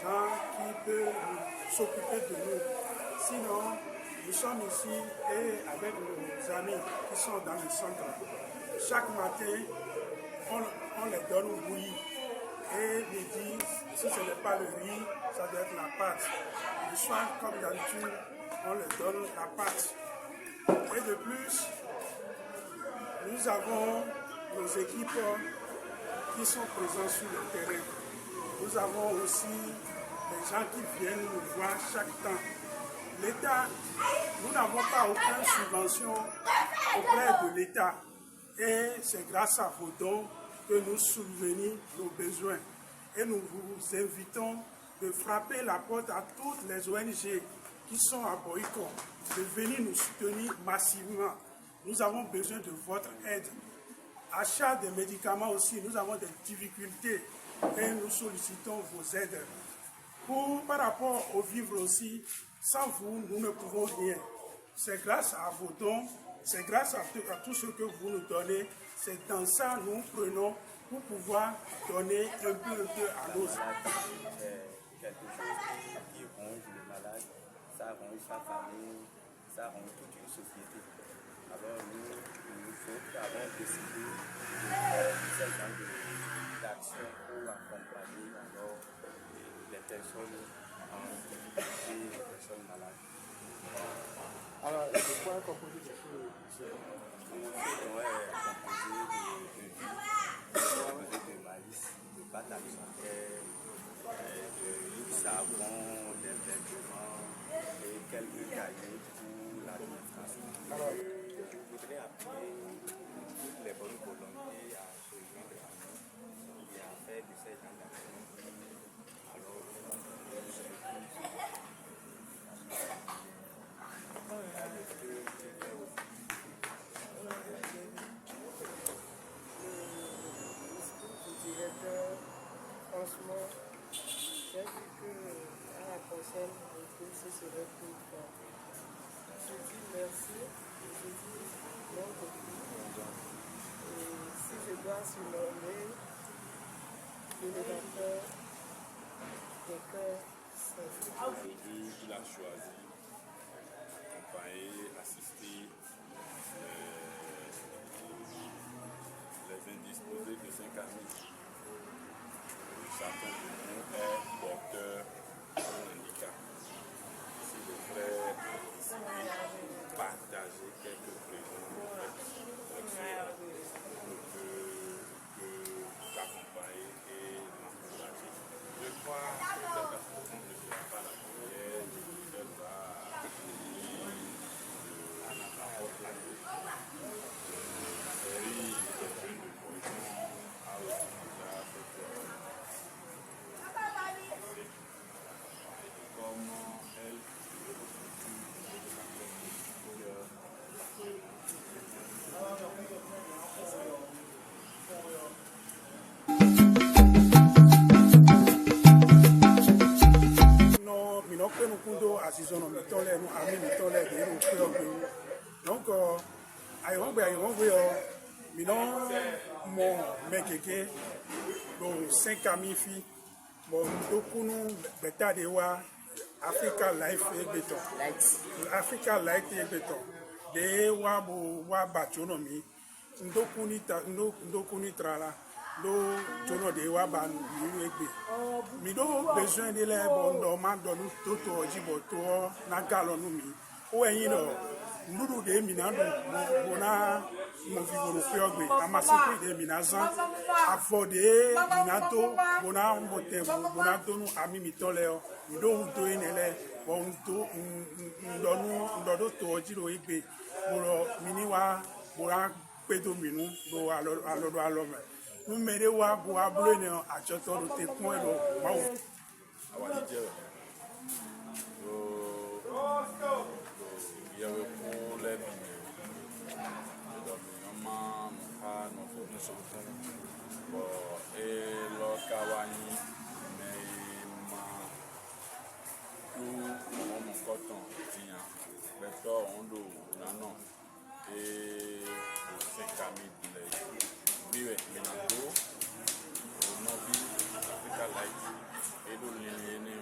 gens qui peuvent s'occuper de nous. Sinon, nous sommes ici et avec nos amis qui sont dans le centre. Chaque matin, on les donne bouilli. Et midi, si ce n'est pas le riz, ça doit être la pâte. Le soir, comme d'habitude, on leur donne la pâte. Et de plus, nous avons nos équipes qui sont présentes sur le terrain. Nous avons aussi des gens qui viennent nous voir chaque temps. L'État, nous n'avons pas aucune subvention auprès de l'État. Et c'est grâce à vos dons que nous subvenons nos besoins. Et nous vous invitons de frapper la porte à toutes les ONG qui sont à Boyko, de venir nous soutenir massivement. Nous avons besoin de votre aide. Achat des médicaments aussi, nous avons des difficultés et nous sollicitons vos aides. Par rapport aux vivres aussi, sans vous, nous ne pouvons rien. C'est grâce à vos dons, c'est grâce à tout ce que vous nous donnez, c'est dans ça que nous prenons pour pouvoir donner un peu à nos Quelque chose qui ronge le malade, ça ronge sa famille, ça ronge toute une société. Alors nous avons décidé de faire ce genre d'action pour accompagner alors les personnes en difficulté, les personnes malades. Alors, de quoi est composé de ce est composé de maïs, de pâte alimentaire, du savon, des vêtements et quelques cahiers pour l'administration. Alors, je voudrais appeler toutes les bonnes volontés à se joindre à nous et à faire de ces gens d'actions. Alors, franchement, j'ai vu qu'à la prochaine reprise, ce serait plus fort. Je dis merci, je dis non beaucoup. Et si je dois surnommer l'élévateur des cœurs sensibles. Il a choisi d'accompagner, assister les indisposés de Saint-Camille. Chacun de nous est porteur d'un handicap. Si le frère partager quelques présents, ne peut l'accompagner et l'encourager. Je crois que cette personne ne fera pas la prière, elle va apporter la vie. Et il est en train de poison à l'hôpital. Comment elle donc mon mekeke bon 5 amis filles bon dokunu beta de wa Africa Life et Béton Africa Light et Béton de wa bachonomi ndokuni trala do jono de wa ba nu egbe mi do besoin de le bon do ma do nu toto jibo to na galonu mi o eyin lo ndudu de mi na do bona mo fi boro pe ogbe amasiku de mi na zan afode mi na do bona mo te bona do nu ami mi to le o mi do do inele bon do ndo to jiro egbe boro mi ni wa bora pedo minu do alo me nu mere wa bo abule ni ajo to do te kun ero wa o awali je yawe ko le bi do mama ha no fo no so bo e lo kawani me ma ku mo mo koton tiyan beto ondo nano e Saint-Camille biwe menando no bi Africa Light e do ni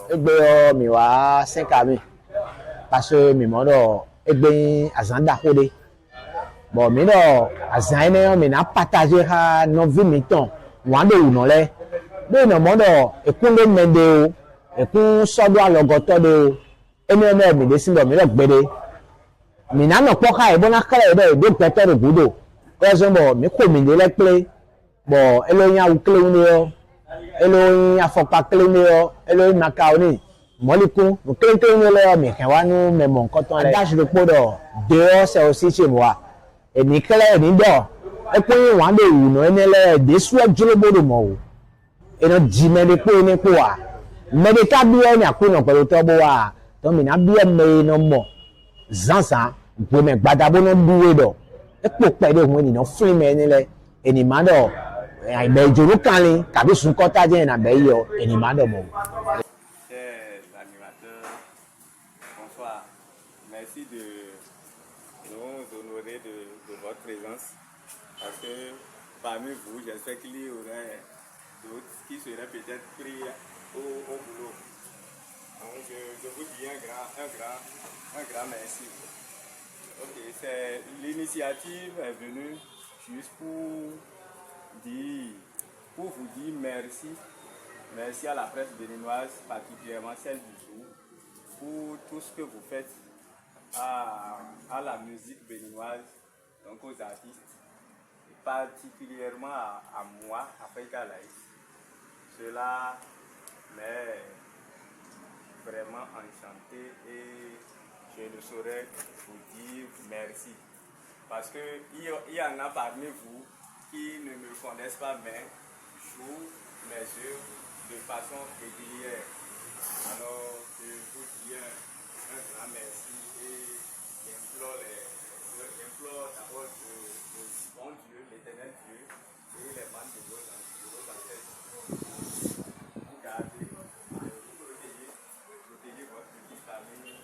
Egbe mi wa 5 mi parce que mi mo do egbe azanda kode bon mi do azan mi na partager ha no vi mi ton wan do no le be no mo do ekun do mende o ekun sodo alogoto de o emi me mi de sin do mi do gbede mi na no poka e bona kala e do peter do budo o bo mi ko mi de le play bon eloyin awukele ni o eloyin afọpakele ni o eloyin makaoni molikun nkelete ni le mi kan wa nu memo nkan ton le dash do podo de o se o si che mo wa emi kele ni do ekwe wan de wu no enele de su ejolobodo mo wo eno jime de po ni po wa me de ka bi eni akuno pẹ̀lú to bo wa to mi na bi me no mo zansan gbe me gbadabo no duwe do epo pe de hun ni no fun me ni le eni ma do be joro kan le kabi sun kota je na be yo eni ma do mo. Chers animateurs, bonsoir. Merci de nous honorer de votre présence. Parce que parmi vous, j'espère qu'il y aurait d'autres qui seraient peut-être pris au boulot. Donc je vous dis un grand merci. Ok, l'initiative est venue juste pour vous dire merci. Merci à la presse béninoise, particulièrement celle du jour, pour tout ce que vous faites à la musique béninoise, donc aux artistes, et particulièrement à moi, Africa Live. Cela m'est vraiment enchanté et je ne saurais vous dire merci. Parce qu'il y en a parmi vous qui ne me connaissent pas, mais jouent mes œuvres de façon régulière. Alors, je vous dis un grand merci et j'implore d'abord le bon Dieu, l'éternel Dieu et les membres de vos ancêtres pour garder, vous protéger votre petite famille,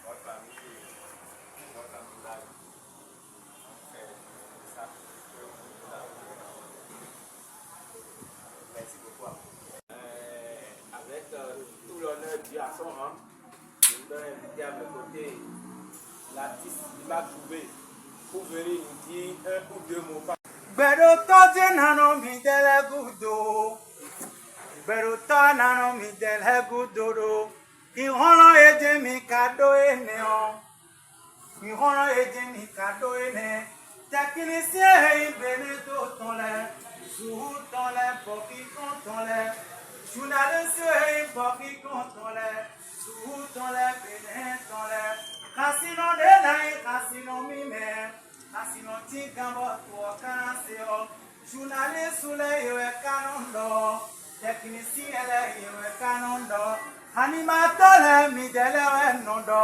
votre famille et votre entourage. C'est ça que vous avez. Merci beaucoup. Avec tout l'honneur dû à son rang, je voudrais inviter à mes côtés l'artiste qui m'a trouvé pour venir nous dire un ou deux mots. Gbẹ̀rù tọ́jú nánú mi dẹ́lẹ́ gùdò. Gbẹ̀rù tọ́ nánú mi dẹ́lẹ́ gùdòdò. Ìhọ́nà èdè mi kàdó ènìyàn. Ìhọ́nà èdè mi kàdó ènìyàn. Tẹ̀kíní sí ẹ̀yìn bẹ̀rẹ̀ tó tán lẹ̀. Sùúrù tán lẹ̀, bọ̀kí kan tán lẹ̀. Journaliste ẹ̀yìn bọ̀kí kan tán lẹ̀. Sùúrù tán lẹ̀, bẹ̀rẹ̀ tán lẹ̀. Kàsínà délẹ̀, kàsínà mímẹ́. Asino tingamo tuokanaseo journaliste le yewe kanondo technicien le yewe kanondo animateur le mi dele we nondo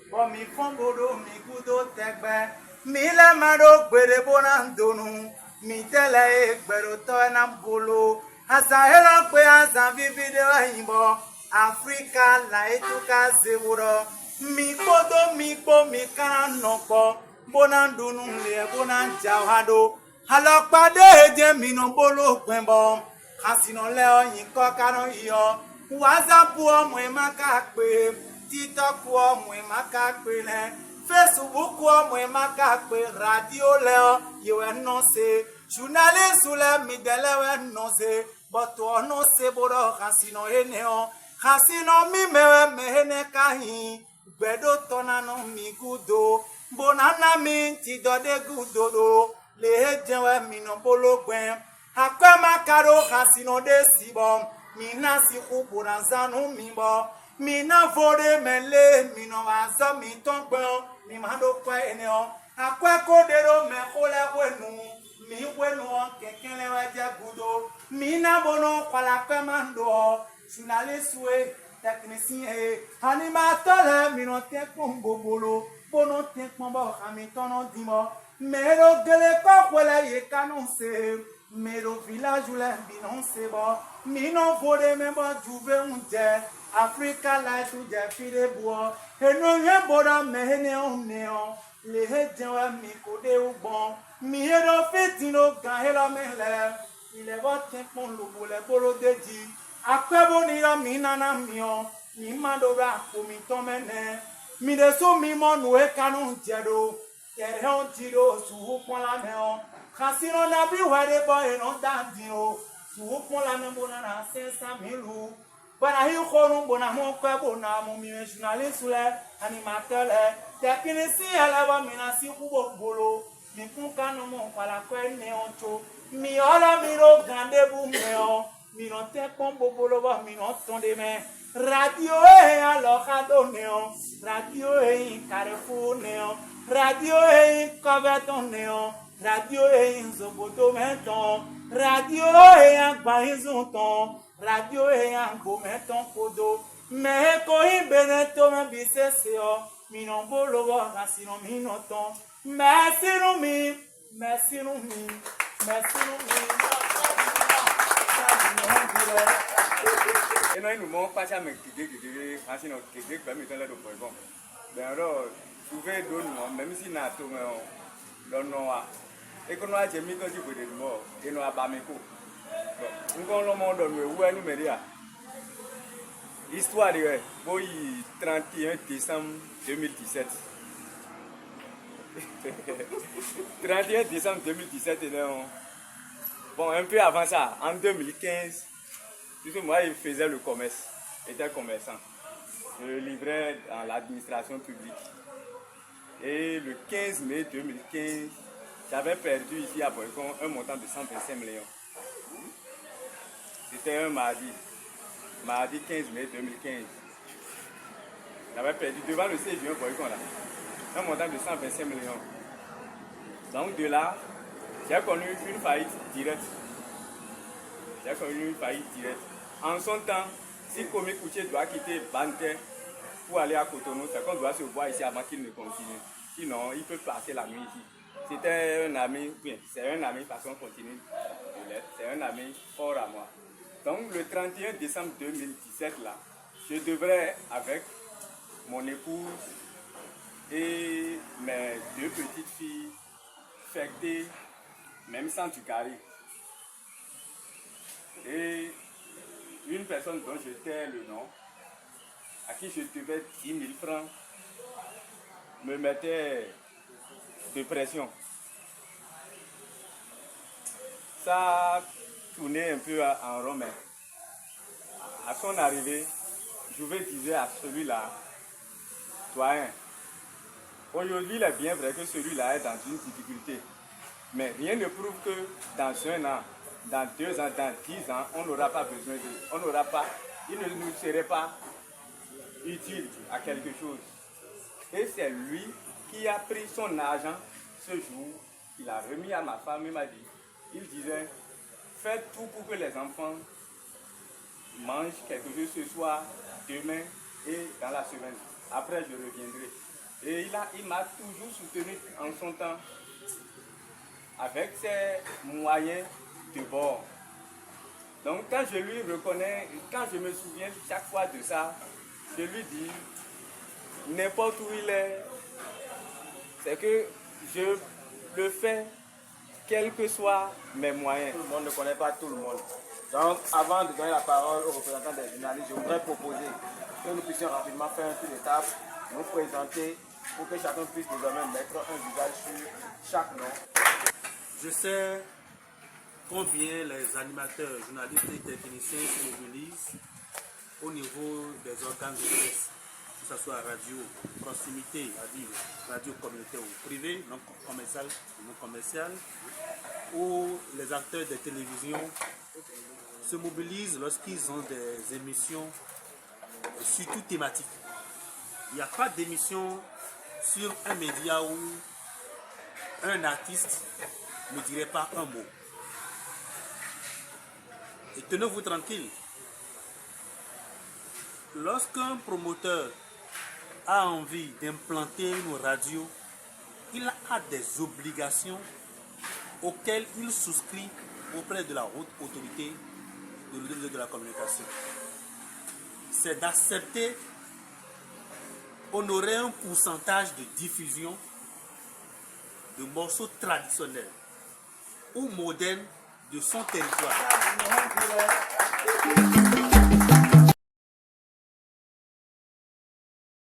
bo mi fongodo mi gudo tegbe mi le mado gbere bona ndonu mi dele gbero to na bolo asa helo pe asa vivide yimbo Africa la etuka zewuro mi kodo mi po mi kanoko bonandunu le bonanjawado alopade eje mino bolo gbenbo kasino le oyin ko kanu iyo WhatsApp omo e maka pe TikTok omo e maka pe le Facebook omo e maka pe radio le yewe no se journaliste le mi dele we no se but no se boro kasino eneo kasino mi mewe mehene kahin gbedo tonano mi gudo bonana mi ti dode gudodo le jewe mi no bologben akwema karo kasino de sibo mi na si ku bonanzanu mi bo mi na vore mele mi no azo mi tongbon mi ma do kwa eneo akwa kodero me kole wenu mi wenu kekele waje gudo mi na bono kwala kwema ndo journaliste technicien animateur mi no te kombobolo bono te kombo ami tono dimo mero gele ko kwela ye kanonse mero village le binonse bo mi no vore me bo juve unje Africa life uje fire bo eno ye boda mehene oneo le hejewa mi kode ugbon mi ero fitino gan helo mele ile bo te pon lobo le boro deji akwebo ni yo mi nana mi o mi mandora ko mi to mene mi de so mi mo nu e kanu jedo kere on tiro su pon la me o kasino na bi ware bo e no dandi o su pon la me bona na 500,000 bana hi khorun bona mo kwa bona mo mi journaliste le animateur le technicien le ba mi na si kubo bolo mi kun kanu mo pala ko ne onto mi ola mi ro gande bu me o mi no te pon bobolo ba mi no tonde me radio e alojado neo radio e Carrefour neo radio e Coveton neo radio et un boto menton, radio et un baizonton, radio et un beau menton kodo, mais koi beneto me biseseo, minon bolo rasino minoton, merci nous mi, merci nous mi, merci nous mi. Et nous nous pas à me quitter, machine qui est permis de le bon. Ben alors, trouver d'autres même si n'a tout dans nos et qu'on a jamais quand tu peux de mort et nous a pas mes coups. Nous le monde où est nous média. Histoire de 31 décembre 2017. 31 décembre 2017 et bon un peu avant ça, en 2015, puisque moi il faisait le commerce, était commerçant. Je livrais dans l'administration publique. Et le 15 mai 2015, j'avais perdu ici à Boycon un montant de 125 millions. C'était un mardi 15 mai 2015. J'avais perdu devant le 16 juin Boycon là, un montant de 125 millions. Donc de là, j'ai connu une faillite directe. En son temps, si Komi Koutié doit quitter Banté pour aller à Cotonou, c'est qu'on doit se voir ici avant qu'il ne continue. Sinon, il peut passer la nuit ici. C'était un ami, oui, c'est un ami parce qu'on continue de l'être. C'est un ami fort à moi. Donc le 31 décembre 2017, là, je devrais, avec mon épouse et mes 2 petites filles, fêter même sans du carré. Et une personne dont je tais le nom, à qui je devais 10 000 francs, me mettait de pression. Ça tournait un peu en rond, mais à son arrivée, je vais dire à celui-là, toi, aujourd'hui il est bien vrai que celui-là est dans une difficulté, mais rien ne prouve que dans 1 an, dans 2 ans, dans 10 ans, on n'aura pas besoin il ne nous serait pas utile à quelque chose. Et c'est lui qui a pris son argent ce jour, il a remis à ma femme, il m'a dit, il disait, faites tout pour que les enfants mangent quelque chose ce soir, demain et dans la semaine. Après, je reviendrai. Et il m'a toujours soutenu en son temps avec ses moyens de bord. Donc quand je lui reconnais, quand je me souviens chaque fois de ça, je lui dis, n'importe où il est, c'est que je le fais, quels que soient mes moyens. Tout le monde ne connaît pas tout le monde. Donc avant de donner la parole aux représentants des journalistes, je voudrais proposer que nous puissions rapidement faire un tour de table, nous présenter pour que chacun puisse désormais mettre un visage sur chaque nom. Je sais combien les animateurs, journalistes et techniciens se mobilisent au niveau des organes de presse, que ce soit radio, proximité, radio communautaire ou privée, non commercial ou non commercial, ou les acteurs de télévision se mobilisent lorsqu'ils ont des émissions surtout thématiques. Il n'y a pas d'émission sur un média où un artiste ne dirait pas un mot. Et tenez-vous tranquille. Lorsqu'un promoteur a envie d'implanter une radio, il a des obligations auxquelles il souscrit auprès de la haute autorité de la communication. C'est d'accepter honorer un pourcentage de diffusion de morceaux traditionnels ou modernes de son territoire.